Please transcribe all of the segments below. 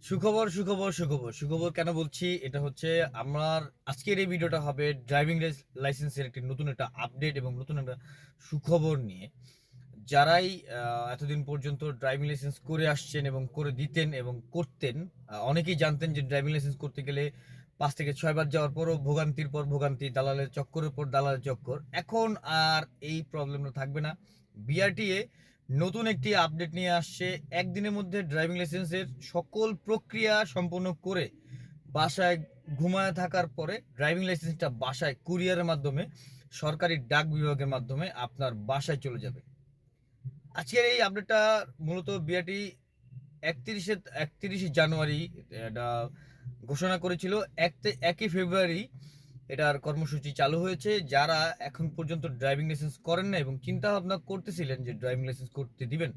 সুখবর সুখবর সুখবর সুখবর কেন বলছি? এটা হচ্ছে আমার আজকের এই ভিডিওটা হবে ড্রাইভিং লাইসেন্সের একটি নতুন একটা আপডেট এবং নতুন একটা সুখবর নিয়ে। যারাই এতদিন পর্যন্ত ড্রাইভিং লাইসেন্স করে আসছেন এবং করে দিতেন এবং করতেন, অনেকেই জানতেন যে ড্রাইভিং লাইসেন্স করতে গেলে 5 থেকে 6 বার যাওয়ার পরও ভোগান্তির পর ভোগান্তি, দালালের চক্করের পর দালালের চক্কর। এখন আর এই প্রবলেমটা থাকবে না। বিআরটিএ নতুন একটি আপডেট নিয়ে আসছে। একদিনের মধ্যে ড্রাইভিং লাইসেন্সের সকল প্রক্রিয়া সম্পন্ন করে বাসায় ঘুমায় থাকার পরে ড্রাইভিং লাইসেন্সটা বাসায় কুরিয়ারের মাধ্যমে, সরকারি ডাক বিভাগের মাধ্যমে আপনার বাসায় চলে যাবে। আজকের এই আপডেটটা মূলত বিআরটি 31শে জানুয়ারি এটা ঘোষণা করেছিল। 1 ফেব্রুয়ারি এটার কর্মসূচি চালু হয়েছে। যারা এখন পর্যন্ত ড্রাইভিং লাইসেন্স করেন না এবং চিন্তা ভাবনা করতেছিলেন যে ড্রাইভিং লাইসেন্স করতে দিবেন,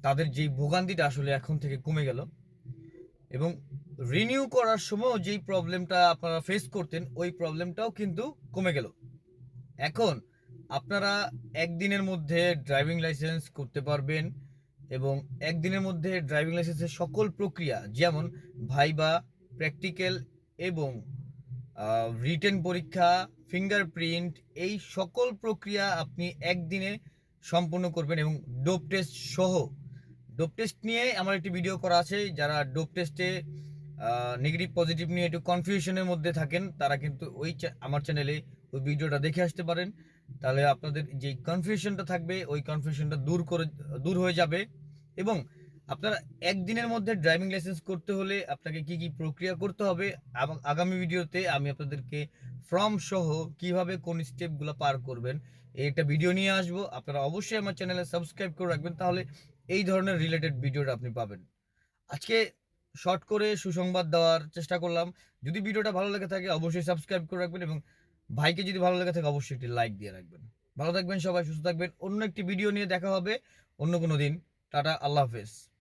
তাদের যেই ভোগান্তিটা আসলে এখন থেকে কমে গেল। এবং রিনিউ করার সময় যেই প্রবলেমটা আপনারা ফেস করতেন, ওই প্রবলেমটাও কিন্তু কমে গেল। এখন আপনারা একদিনের মধ্যে ড্রাইভিং লাইসেন্স করতে পারবেন এবং একদিনের মধ্যে ড্রাইভিং লাইসেন্সের সকল প্রক্রিয়া, যেমন ভাইবা, প্র্যাকটিক্যাল এবং রিটেন পরীক্ষা, ফিঙ্গারপ্রিন্ট, এই সকল প্রক্রিয়া আপনি একদিনে সম্পূর্ণ করবেন। এবং ডোপ টেস্ট সহ, ডোপ টেস্ট নিয়ে আমার একটি ভিডিও করা আছে। যারা ডোপ টেস্টে নেগেটিভ পজিটিভ নিয়ে একটু কনফিউশনের মধ্যে থাকেন, তারা কিন্তু আমার চ্যানেলে ওই ভিডিওটা দেখে আসতে পারেন। তাহলে আপনাদের যে কনফিউশনটা থাকবে, ওই কনফিউশনটা দূর হয়ে যাবে। এবং আপনারা একদিনের মধ্যে ড্রাইভিং লাইসেন্স করতে হলে আপনাকে কি কি প্রক্রিয়া করতে হবে, এবং আগামী ভিডিওতে আমি আপনাদেরকে ফর্ম সহ কিভাবে কোন স্টেপগুলো পার করবেন এই একটা ভিডিও নিয়ে আসবো। আপনারা অবশ্যই আমার চ্যানেলে সাবস্ক্রাইব করে রাখবেন, তাহলে এই ধরনের রিলেটেড ভিডিওটা আপনি পাবেন। আজকে শর্ট করে সুসংবাদ দেওয়ার চেষ্টা করলাম। যদি ভিডিওটা ভালো লেগে থাকে অবশ্যই সাবস্ক্রাইব করে রাখবেন, এবং ভাইকে যদি ভালো লেগে থাকে অবশ্যই একটি লাইক দিয়ে রাখবেন। ভালো থাকবেন সবাই, সুস্থ থাকবেন। অন্য একটি ভিডিও নিয়ে দেখা হবে অন্য কোনো দিন। টাটা, আল্লাহ হাফেজ।